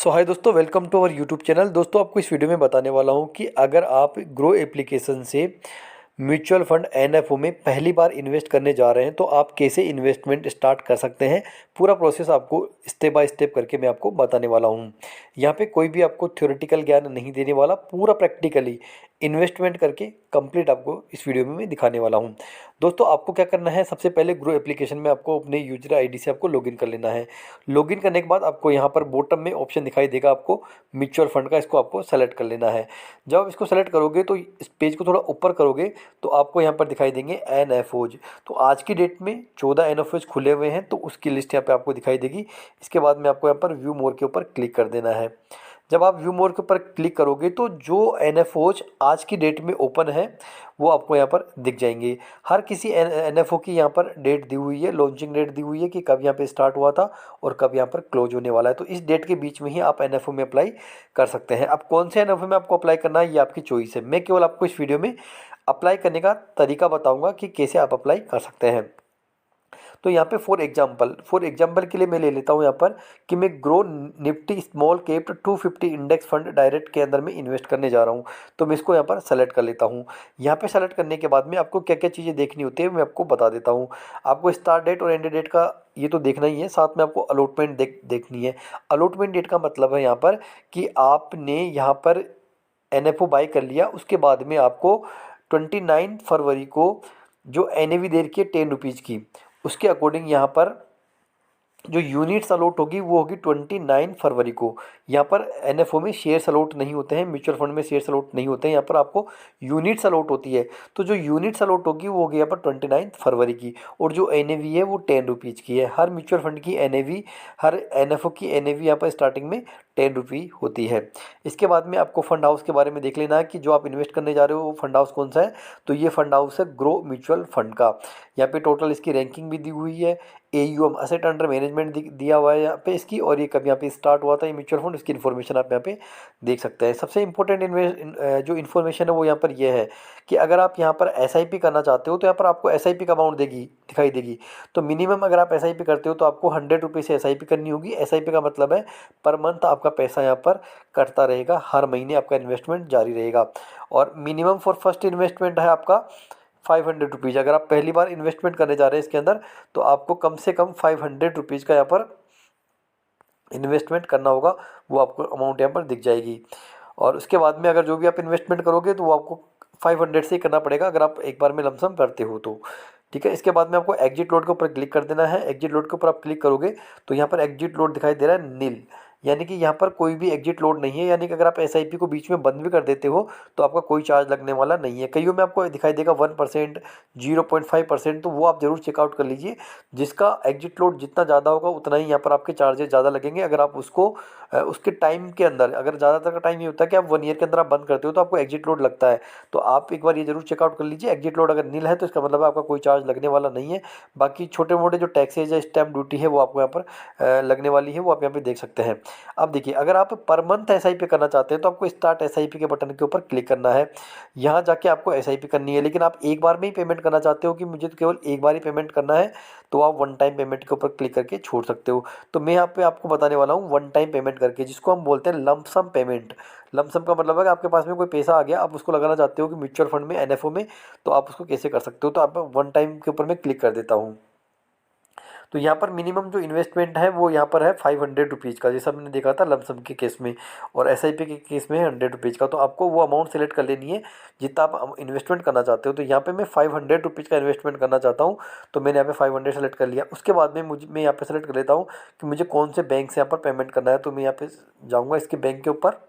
सो hi दोस्तों, welcome to our YouTube channel. दोस्तों, आपको इस वीडियो में बताने वाला हूं कि अगर आप ग्रो एप्लीकेशन से म्यूचुअल फंड एनएफओ में पहली बार इन्वेस्ट करने जा रहे हैं तो आप कैसे इन्वेस्टमेंट स्टार्ट कर सकते हैं। पूरा प्रोसेस आपको स्टेप बाय स्टेप करके मैं आपको बताने वाला हूं। यहाँ पे कोई भी आपको थ्योरेटिकल ज्ञान नहीं देने वाला, पूरा प्रैक्टिकली इन्वेस्टमेंट करके कंप्लीट आपको इस वीडियो में मैं दिखाने वाला हूँ। दोस्तों, आपको क्या करना है, सबसे पहले ग्रो एप्लीकेशन में आपको अपने यूजर आईडी से आपको लॉगिन कर लेना है। लॉगिन करने के बाद आपको यहाँ पर बॉटम में ऑप्शन दिखाई देगा आपको म्यूचुअल फंड का, इसको आपको सेलेक्ट कर लेना है। जब आप इसको सेलेक्ट करोगे तो इस पेज को थोड़ा ऊपर करोगे तो आपको यहाँ पर दिखाई देंगे एनएफओज। तो आज की डेट में 14 एनएफओज खुले हुए हैं, तो उसकी लिस्ट यहाँ पे आपको दिखाई देगी। इसके बाद में आपको यहाँ पर व्यू मोर के ऊपर क्लिक कर देना है। जब आप व्यू मोर के ऊपर क्लिक करोगे तो जो एनएफओज आज की डेट में ओपन है वो आपको यहाँ पर दिख जाएंगे। हर किसी एनएफओ की यहाँ पर डेट दी हुई है, लॉन्चिंग डेट दी हुई है कि कब यहाँ पे स्टार्ट हुआ था और कब यहाँ पर क्लोज होने वाला है। तो इस डेट के बीच में ही आप एनएफओ में अप्लाई कर सकते हैं। अब कौन से एनएफओ में आपको अप्लाई करना है ये आपकी चॉइस है। मैं केवल आपको इस वीडियो में अप्लाई करने का तरीका बताऊँगा कि कैसे आप अप्लाई कर सकते हैं। तो यहाँ पे फॉर एग्जाम्पल के लिए मैं ले लेता हूँ यहाँ पर कि मैं grow Nifty small cap 250 index fund direct के अंदर में इन्वेस्ट करने जा रहा हूँ। तो मैं इसको यहाँ पर सेलेक्ट कर लेता हूँ। यहाँ पे सेलेक्ट करने के बाद में आपको क्या क्या चीज़ें देखनी होती है मैं आपको बता देता हूँ। आपको स्टार्ट डेट और एंड डेट का ये तो देखना ही है, साथ में आपको अलॉटमेंट देखनी है। अलॉटमेंट डेट का मतलब है यहाँ पर कि आपने यहाँ पर एनएफओ बाई कर लिया, उसके बाद में आपको 29 फरवरी को जो एनएवी दे रखी है 10 रुपीज़ की, उसके अकॉर्डिंग यहाँ पर जो यूनिट्स अलॉट होगी वो होगी 29 फरवरी को। यहाँ पर एनएफओ में शेयर्स अलॉट नहीं होते हैं, म्यूचुअल फंड में शेयर्स अलॉट नहीं होते हैं, यहाँ पर आपको यूनिट्स अलॉट होती है। तो जो यूनिट्स अलॉट होगी वो होगी यहाँ पर 29 फरवरी की, और जो एनएवी है वो 10 रुपीज़ की है। हर म्यूचुअल फंड की एनएवी, हर एनएफओ की एनएवी यहाँ पर स्टार्टिंग में 10 रुपये होती है। इसके बाद में आपको फंड हाउस के बारे में देख लेना है कि जो आप इन्वेस्ट करने जा रहे हो वो फंड हाउस कौन सा है। तो ये फंड हाउस है ग्रो म्यूचुअल फंड का। यहाँ पे टोटल इसकी रैंकिंग भी दी हुई है, एयूएम असेट अंडर मैनेजमेंट दिया हुआ है यहाँ पे इसकी, और ये कब यहाँ पे स्टार्ट हुआ था ये म्यूचुअल फंड, इसकी इन्फॉर्मेशन आप यहाँ पे देख सकते हैं। सबसे इंपॉर्टेंट जो इन्फॉर्मेशन है वो यहाँ पर ये है कि अगर आप यहाँ पर एसआईपी करना चाहते हो तो यहाँ पर आपको एसआईपी का अमाउंट दिखाई देगी। तो मिनिमम अगर आप एसआईपी करते हो तो आपको 100 रुपये से एसआईपी करनी होगी। एसआईपी का मतलब है पर मंथ आपका पैसा यहाँ पर कटता रहेगा, हर महीने आपका इन्वेस्टमेंट जारी रहेगा। और मिनिमम फॉर फर्स्ट इन्वेस्टमेंट है आपका 500 रुपीज़। अगर आप पहली बार इन्वेस्टमेंट करने जा रहे हैं इसके अंदर तो आपको कम से कम 500 रुपीज़ का यहाँ पर इन्वेस्टमेंट करना होगा, वो आपको अमाउंट यहाँ पर दिख जाएगी। और उसके बाद में अगर जो भी आप इन्वेस्टमेंट करोगे तो वो आपको 500 से ही करना पड़ेगा अगर आप एक बार में लमसम करते हो तो। ठीक है, इसके बाद में आपको एग्जिट लोड के ऊपर क्लिक कर देना है। एग्जिट लोड के ऊपर आप क्लिक करोगे तो यहाँ पर एग्जिट लोड दिखाई दे रहा है नील, यानी कि यहाँ पर कोई भी एग्जिट लोड नहीं है। यानी कि अगर आप एसआईपी को बीच में बंद भी कर देते हो तो आपका कोई चार्ज लगने वाला नहीं है। कईयों में आपको दिखाई देगा 1%, 0.5%, तो वो आप जरूर चेकआउट कर लीजिए। जिसका एग्जिट लोड जितना ज़्यादा होगा उतना ही यहाँ पर आपके चार्जेस ज़्यादा लगेंगे। अगर आप उसको उसके टाइम के अंदर, अगर ज़्यादातर का टाइम ये होता है कि आप 1 ईयर के अंदर आप बंद करते हो तो आपको एग्जिट लोड लगता है। तो आप एक बार ये जरूर चेकआउट कर लीजिए। एग्जिट लोड अगर नील है तो इसका मतलब है आपका कोई चार्ज लगने वाला नहीं है। बाकी छोटे मोटे जो टैक्सेज है, स्टैम्प ड्यूटी है, वो आपको यहाँ पर लगने वाली है, वो आप यहाँ पे देख सकते हैं। अब देखिए, अगर आप पर मंथ एसआईपी करना चाहते हैं तो आपको स्टार्ट एसआईपी के बटन के ऊपर क्लिक करना है। यहाँ जाके आपको एसआईपी करनी है। लेकिन आप एक बार में ही पेमेंट करना चाहते हो कि मुझे तो केवल एक बार ही पेमेंट करना है, तो आप वन टाइम पेमेंट के ऊपर क्लिक करके छोड़ सकते हो। तो मैं यहाँ पे आपको बताने वाला हूँ वन टाइम पेमेंट करके, जिसको हम बोलते हैं लमसम पेमेंट। लमसम का मतलब है कि आपके पास में कोई पैसा आ गया, आप उसको लगाना चाहते हो कि म्यूचुअल फंड में, एनएफओ में, तो आप उसको कैसे कर सकते हो। तो आप वन टाइम के ऊपर मैं क्लिक कर देता हूँ। तो यहाँ पर मिनिमम जो इन्वेस्टमेंट है वो यहाँ पर है 500 रुपीज़ का, जैसा मैंने देखा था लमसम के केस में, और एसआईपी के केस में है 100 रुपीज़ का। तो आपको वो अमाउंट सेलेक्ट कर लेनी है जितना आप इन्वेस्टमेंट करना चाहते हो। तो यहाँ पे मैं 500 रुपीज़ का इन्वेस्टमेंट करना चाहता हूँ, तो मैंने यहाँ पे 500 सेलेक्ट कर लिया। उसके बाद में मैं यहाँ पे सेलेक्ट कर लेता हूँ कि मुझे कौन से बैंक से यहाँ पर पेमेंट करना है। तो मैं यहाँ पे जाऊँगा इसके बैंक के ऊपर,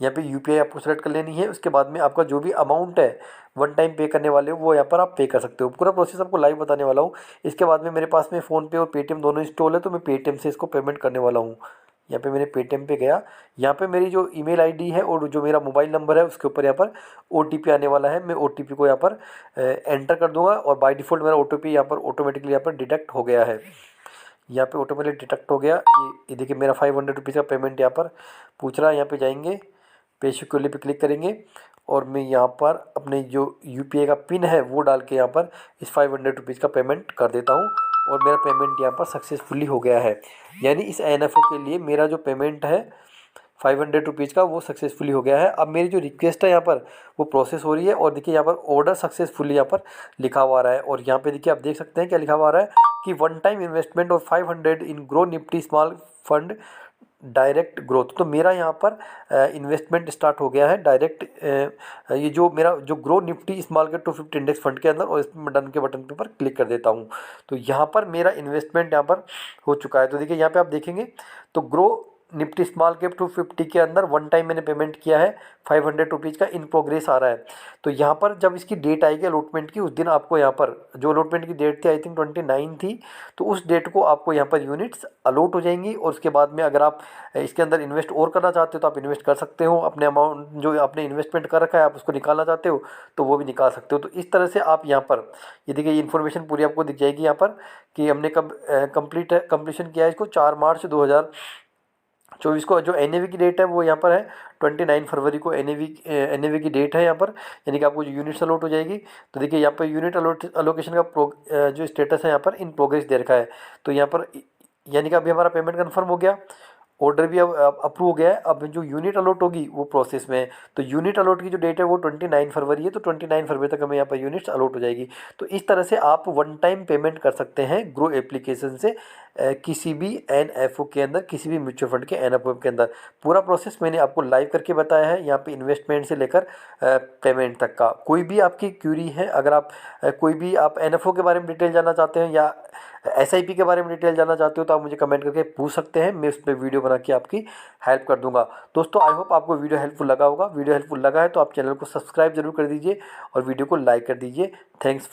यहाँ पे यूपीआई आपको सेलेक्ट कर लेनी है। उसके बाद में आपका जो भी अमाउंट है वन टाइम पे करने वाले हो वो यहाँ पर आप पे कर सकते हो। पूरा प्रोसेस आपको लाइव बताने वाला हूँ। इसके बाद में मेरे पास में फ़ोनपे और पेटीएम दोनों इंस्टॉल है, तो मैं पेटीएम से इसको पेमेंट करने वाला हूँ। यहाँ पे मैंने पेटीएम पे गया, यहाँ पे मेरी जो ईमेल आईडी है और जो मेरा मोबाइल नंबर है उसके ऊपर यहाँ पर ओटीपी आने वाला है। मैं ओटीपी को यहाँ पर एंटर कर दूंगा, और बाय डिफ़ॉल्ट मेरा ओटीपी यहाँ पर ऑटोमेटिकली यहाँ पर डिटेक्ट हो गया है। यहाँ पे ऑटोमेटिक डिटेक्ट हो गया। ये देखिए मेरा 500 रुपीज़ का पेमेंट यहाँ पर पूछ रहा है। यहाँ पे जाएंगे, पे सिक्योरली पे क्लिक करेंगे, और मैं यहाँ पर अपने जो यूपीआई का पिन है वो डाल के यहाँ पर इस 500 रुपीज़ का पेमेंट कर देता हूँ। और मेरा पेमेंट यहाँ पर सक्सेसफुली हो गया है। यानी इस NFO के लिए मेरा जो पेमेंट है 500 रुपीज़ का वो सक्सेसफुली हो गया है। अब मेरी जो रिक्वेस्ट है यहाँ पर वो प्रोसेस हो रही है और देखिए यहाँ पर ऑर्डर सक्सेसफुली यहाँ पर लिखा हुआ आ रहा है। और यहाँ पे देखिए आप देख सकते हैं क्या लिखा हुआ आ रहा है कि one time investment of 500 in grow Nifty small fund direct growth. तो मेरा यहाँ पर इन्वेस्टमेंट स्टार्ट हो गया है डायरेक्ट ये जो मेरा जो grow Nifty small cap 250 index fund के अंदर, और इसमें डन के बटन पे पर क्लिक कर देता हूँ तो यहाँ पर मेरा इन्वेस्टमेंट यहाँ पर हो चुका है। तो देखिए यहाँ पे आप देखेंगे तो ग्रो निफ्टी स्मॉल कैप 250 के अंदर वन टाइम मैंने पेमेंट किया है 500 रुपीज़ का, इन प्रोग्रेस आ रहा है। तो यहाँ पर जब इसकी डेट आएगी अलॉटमेंट की, उस दिन आपको यहाँ पर जो अलॉटमेंट की डेट थी आई थिंक 29 थी, तो उस डेट को आपको यहाँ पर यूनिट्स अलॉट हो जाएंगी। और उसके बाद में अगर आप इसके अंदर इन्वेस्ट और करना चाहते हो तो आप इन्वेस्ट कर सकते हो, अपने अमाउंट जो आपने इन्वेस्टमेंट कर रखा है आप उसको निकालना चाहते हो तो वो भी निकाल सकते हो। तो इस तरह से आप यहाँ पर ये देखिए ये इन्फॉर्मेशन पूरी आपको दिख जाएगी यहाँ पर कि हमने कब कंप्लीशन किया है इसको 4 मार्च 2024 को। जो NAV की डेट है वो यहाँ पर है 29 फरवरी को NAV की डेट है यहाँ पर, यानी कि आपको जो यूनिट्स अलॉट हो जाएगी। तो देखिए यहाँ पर यूनिट अलोकेशन का जो स्टेटस है यहाँ पर इन प्रोग्रेस दे रखा है। तो यहाँ पर यानी कि अभी हमारा पेमेंट कन्फर्म हो गया, ऑर्डर भी अब अप्रूव हो गया है। अब जो यूनिट अलॉट होगी वो प्रोसेस में है। तो यूनिट अलॉट की जो डेट है वो 29 फरवरी है, तो 29 फरवरी तक हमें यहाँ पर यूनिट्स अलॉट हो जाएगी। तो इस तरह से आप वन टाइम पेमेंट कर सकते हैं ग्रो एप्लीकेशन से किसी भी NFO के अंदर, किसी भी म्यूचुअल फंड के NFO के अंदर। पूरा प्रोसेस मैंने आपको लाइव करके बताया है यहाँ पे, इन्वेस्टमेंट से लेकर पेमेंट तक का। कोई भी आपकी क्यूरी है, अगर आप कोई भी आप NFO के बारे में डिटेल जानना चाहते हैं या SIP के बारे में डिटेल जानना चाहते हो तो आप मुझे कमेंट करके पूछ सकते हैं, मैं उस पर वीडियो बना के आपकी हेल्प कर दूंगा। दोस्तों आई होप आपको वीडियो हेल्पफुल लगा होगा। वीडियो हेल्पफुल लगा है तो आप चैनल को सब्सक्राइब जरूर कर दीजिए और वीडियो को लाइक कर दीजिए। थैंक्स।